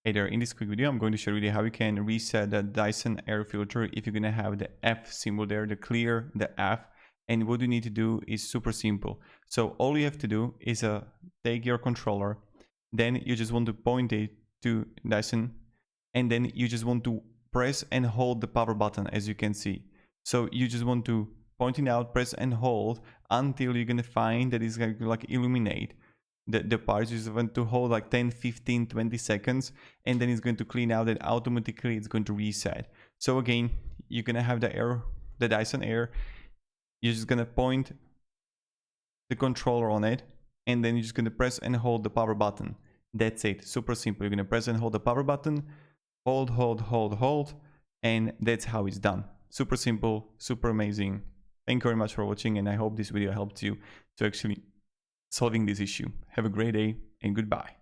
Hey there, in this quick video I'm going to show you how you can reset the Dyson air filter if you're going to have the F symbol there, the clear, the F. And what you need to do is super simple. So all you have to do is take your controller, then you just want to point it to Dyson, and then you just want to press and hold the power button, as you can see. So you just want to point it out, press and hold until you're going to find that it's going to like illuminate the parts. You just want to hold like 10, 15, 20 seconds, and then it's going to clean out, and automatically it's going to reset. So again, you're going to have the Dyson Air. You're just going to point the controller on it, and then you're just going to press and hold the power button. That's it. Super simple. You're going to press and hold the power button, hold, and that's how it's done. Super simple, super amazing. Thank you very much for watching, and I hope this video helped you to actually solving this issue. Have a great day and goodbye.